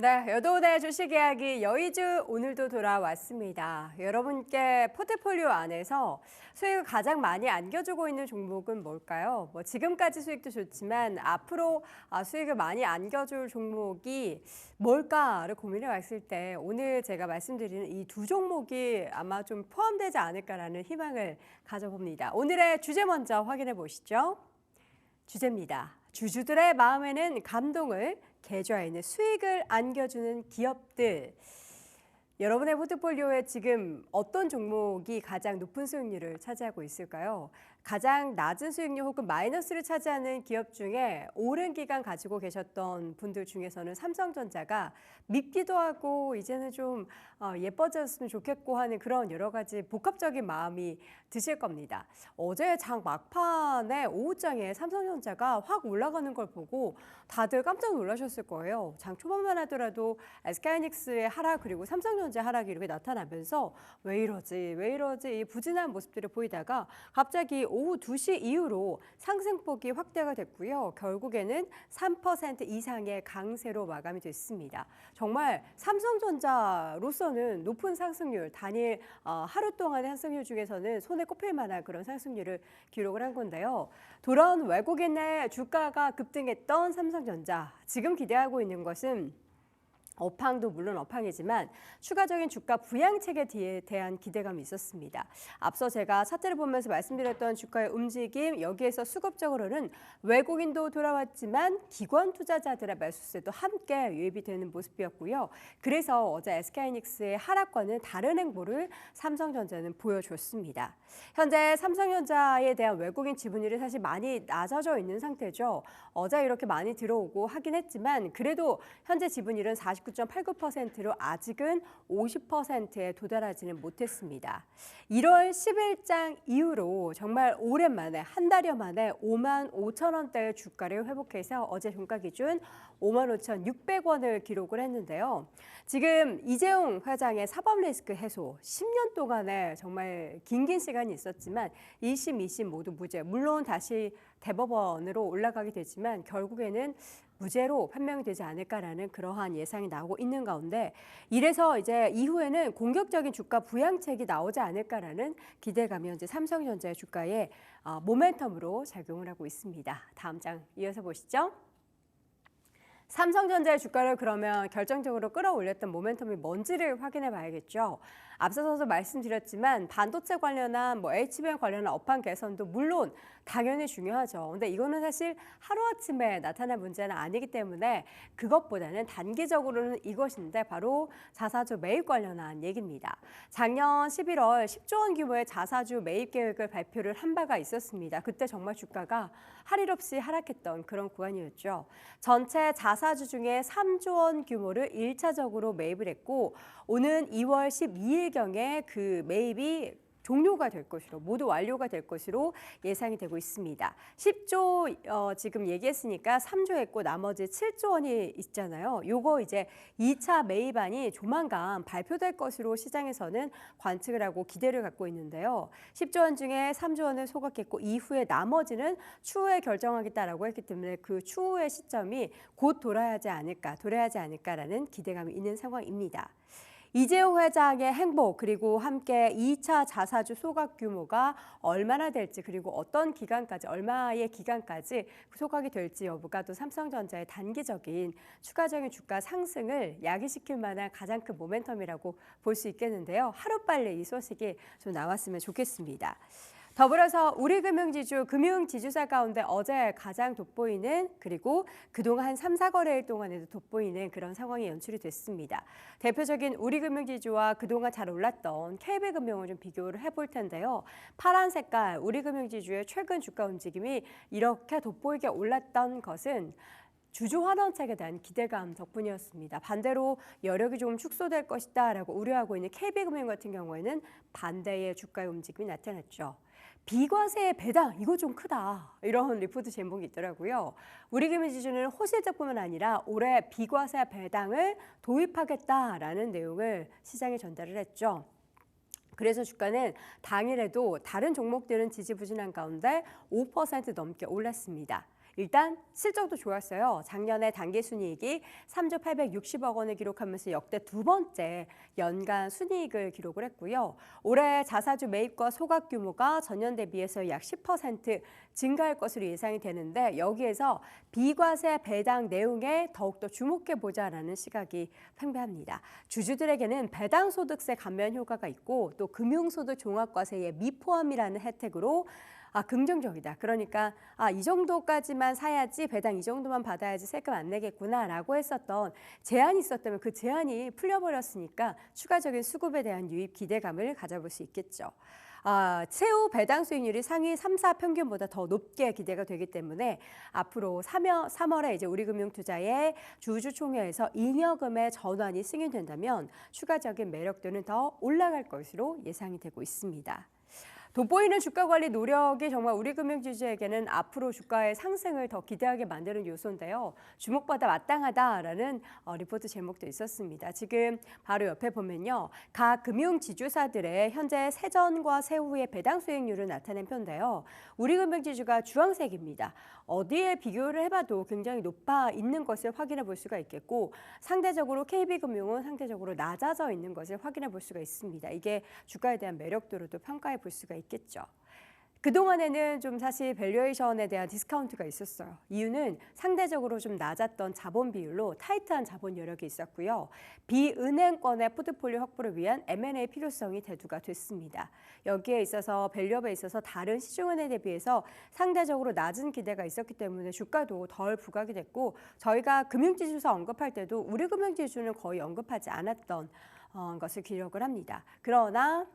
네, 여도의 주식 이야기 여의주 오늘도 돌아왔습니다. 여러분께 포트폴리오 안에서 수익을 가장 많이 안겨주고 있는 종목은 뭘까요? 지금까지 수익도 좋지만 앞으로 수익을 많이 안겨줄 종목이 뭘까를 고민해 봤을 때 오늘 제가 말씀드리는 이 두 종목이 아마 좀 포함되지 않을까라는 희망을 가져봅니다. 오늘의 주제 먼저 확인해 보시죠. 주제입니다. 주주들의 마음에는 감동을, 계좌에는 수익을 안겨주는 기업들. 여러분의 포트폴리오에 지금 어떤 종목이 가장 높은 수익률을 차지하고 있을까요? 가장 낮은 수익률 혹은 마이너스를 차지하는 기업 중에 오랜 기간 가지고 계셨던 분들 중에서는 삼성전자가 밉기도 하고 이제는 좀 예뻐졌으면 좋겠고 하는 그런 여러 가지 복합적인 마음이 드실 겁니다. 어제 장 막판에 오후장에 삼성전자가 확 올라가는 걸 보고 다들 깜짝 놀라셨을 거예요. 장 초반만 하더라도 SK하이닉스의 하락 그리고 삼성전자 하락이 이렇게 나타나면서 왜 이러지 이 부진한 모습들을 보이다가 갑자기 오후 2시 이후로 상승폭이 확대가 됐고요. 결국에는 3% 이상의 강세로 마감이 됐습니다. 정말 삼성전자로서는 높은 상승률, 단일 하루 동안의 상승률 중에서는 손에 꼽힐 만한 그런 상승률을 기록을 한 건데요. 돌아온 외국인의 주가가 급등했던 삼성전자, 지금 기대하고 있는 것은 업황도 물론 업황이지만 추가적인 주가 부양책에 대한 기대감이 있었습니다. 앞서 제가 차트를 보면서 말씀드렸던 주가의 움직임, 여기에서 수급적으로는 외국인도 돌아왔지만 기관 투자자들의 매수세도 함께 유입이 되는 모습이었고요. 그래서 어제 SK하이닉스의 하락과는 다른 행보를 삼성전자는 보여줬습니다. 현재 삼성전자에 대한 외국인 지분율이 사실 많이 낮아져 있는 상태죠. 어제 이렇게 많이 들어오고 하긴 했지만 그래도 현재 지분율은 49.89%로 아직은 50%에 도달하지는 못했습니다. 1월 10일장 이후로 정말 오랜만에 한 달여 만에 55,000원대의 주가를 회복해서 어제 종가 기준 55,600원을 기록을 했는데요. 지금 이재용 회장의 사법 리스크 해소 10년 동안에 정말 긴 시간이 있었지만 1심, 2심 모두 무죄. 물론 다시 대법원으로 올라가게 되지만 결국에는 무죄로 판명이 되지 않을까라는 그러한 예상이 나오고 있는 가운데 이래서 이제 이후에는 공격적인 주가 부양책이 나오지 않을까라는 기대감이 현재 삼성전자의 주가에 모멘텀으로 작용을 하고 있습니다. 다음 장 이어서 보시죠. 삼성전자의 주가를 그러면 결정적으로 끌어올렸던 모멘텀이 뭔지를 확인해 봐야겠죠. 앞서서도 말씀드렸지만 반도체 관련한 HBM 관련한 업황 개선도 물론 당연히 중요하죠. 근데 이거는 사실 하루아침에 나타날 문제는 아니기 때문에 그것보다는 단기적으로는 이것인데 바로 자사주 매입 관련한 얘기입니다. 작년 11월 10조 원 규모의 자사주 매입 계획을 발표를 한 바가 있었습니다. 그때 정말 주가가 할 일 없이 하락했던 그런 구간이었죠. 전체 자사주 중에 3조 원 규모를 1차적으로 매입을 했고 오는 2월 12일경에 그 매입이 종료가 될 것으로 모두 완료가 될 것으로 예상이 되고 있습니다. 10조 지금 얘기했으니까 3조 했고 나머지 7조 원이 있잖아요. 요거 이제 2차 매입안이 조만간 발표될 것으로 시장에서는 관측을 하고 기대를 갖고 있는데요. 10조 원 중에 3조 원을 소각했고 이후에 나머지는 추후에 결정하겠다라고 했기 때문에 그 추후의 시점이 곧 돌아야지 않을까라는 기대감이 있는 상황입니다. 이재용 회장의 행보 그리고 함께 2차 자사주 소각 규모가 얼마나 될지 그리고 어떤 기간까지 얼마의 기간까지 소각이 될지 여부가 또 삼성전자의 단기적인 추가적인 주가 상승을 야기시킬 만한 가장 큰 모멘텀이라고 볼 수 있겠는데요. 하루빨리 이 소식이 좀 나왔으면 좋겠습니다. 더불어서 우리금융지주, 금융지주사 가운데 어제 가장 돋보이는 그리고 그동안 한 3, 4거래일 동안에도 돋보이는 그런 상황이 연출이 됐습니다. 대표적인 우리금융지주와 그동안 잘 올랐던 KB금융을 좀 비교를 해볼 텐데요. 파란 색깔 우리금융지주의 최근 주가 움직임이 이렇게 돋보이게 올랐던 것은 주주 환원책에 대한 기대감 덕분이었습니다. 반대로 여력이 조금 축소될 것이다라고 우려하고 있는 KB금융 같은 경우에는 반대의 주가의 움직임이 나타났죠. 비과세 배당 이거 좀 크다 이런 리포트 제목이 있더라고요. 우리금융지주는 호실적뿐만 아니라 올해 비과세 배당을 도입하겠다라는 내용을 시장에 전달을 했죠. 그래서 주가는 당일에도 다른 종목들은 지지부진한 가운데 5% 넘게 올랐습니다. 일단 실적도 좋았어요. 작년에 당기순이익이 3조 860억 원을 기록하면서 역대 두 번째 연간 순이익을 기록을 했고요. 올해 자사주 매입과 소각 규모가 전년 대비해서 약 10% 증가할 것으로 예상이 되는데 여기에서 비과세 배당 내용에 더욱더 주목해보자라는 시각이 팽배합니다. 주주들에게는 배당소득세 감면 효과가 있고 또 금융소득 종합과세의 미포함이라는 혜택으로 긍정적이다. 그러니까 이 정도까지만 사야지 배당 이 정도만 받아야지 세금 안 내겠구나라고 했었던 제한이 있었다면 그 제한이 풀려버렸으니까 추가적인 수급에 대한 유입 기대감을 가져볼 수 있겠죠. 세후 배당 수익률이 상위 3사 평균보다 더 높게 기대가 되기 때문에 앞으로 3월에 이제 우리금융투자의 주주총회에서 잉여금의 전환이 승인된다면 추가적인 매력도는 더 올라갈 것으로 예상이 되고 있습니다. 돋보이는 주가 관리 노력이 정말 우리금융지주에게는 앞으로 주가의 상승을 더 기대하게 만드는 요소인데요. 주목받아 마땅하다라는 리포트 제목도 있었습니다. 지금 바로 옆에 보면요. 각 금융지주사들의 현재 세전과 세후의 배당 수익률을 나타낸 표인데요. 우리금융지주가 주황색입니다. 어디에 비교를 해봐도 굉장히 높아 있는 것을 확인해 볼 수가 있겠고 상대적으로 KB금융은 상대적으로 낮아져 있는 것을 확인해 볼 수가 있습니다. 이게 주가에 대한 매력도로도 평가해 볼 수가 있겠죠. 그동안에는 좀 사실 밸류에이션에 대한 디스카운트가 있었어요. 이유는 상대적으로 좀 낮았던 자본 비율로 타이트한 자본 여력이 있었고요. 비은행권의 포트폴리오 확보를 위한 M&A 필요성이 대두가 됐습니다. 여기에 있어서 밸류업에 있어서 다른 시중은행에 대비해서 상대적으로 낮은 기대가 있었기 때문에 주가도 덜 부각이 됐고 저희가 금융지주사 언급할 때도 우리금융지주는 거의 언급하지 않았던 것을 기록을 합니다. 그러나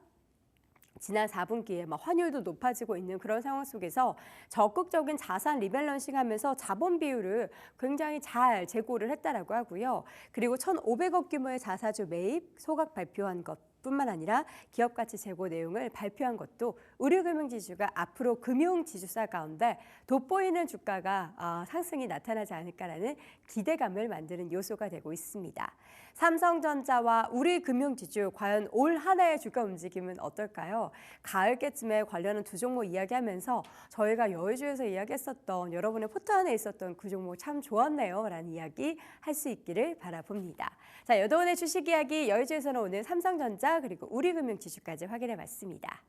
지난 4분기에 환율도 높아지고 있는 그런 상황 속에서 적극적인 자산 리밸런싱 하면서 자본 비율을 굉장히 잘 재고를 했다라고 하고요. 그리고 1,500억 규모의 자사주 매입, 소각 발표한 것 뿐만 아니라 기업 가치 재고 내용을 발표한 것도 우리금융지주가 앞으로 금융지주사 가운데 돋보이는 주가가 상승이 나타나지 않을까라는 기대감을 만드는 요소가 되고 있습니다. 삼성전자와 우리금융지주 과연 올 한 해의 주가 움직임은 어떨까요? 가을께쯤에 관련한 두 종목 이야기하면서 저희가 여의주에서 이야기했었던 여러분의 포트 안에 있었던 그 종목 참 좋았네요 라는 이야기 할 수 있기를 바라봅니다. 자, 여도원의 주식 이야기 여의주에서는 오늘 삼성전자 그리고 우리금융지주까지 확인해 봤습니다.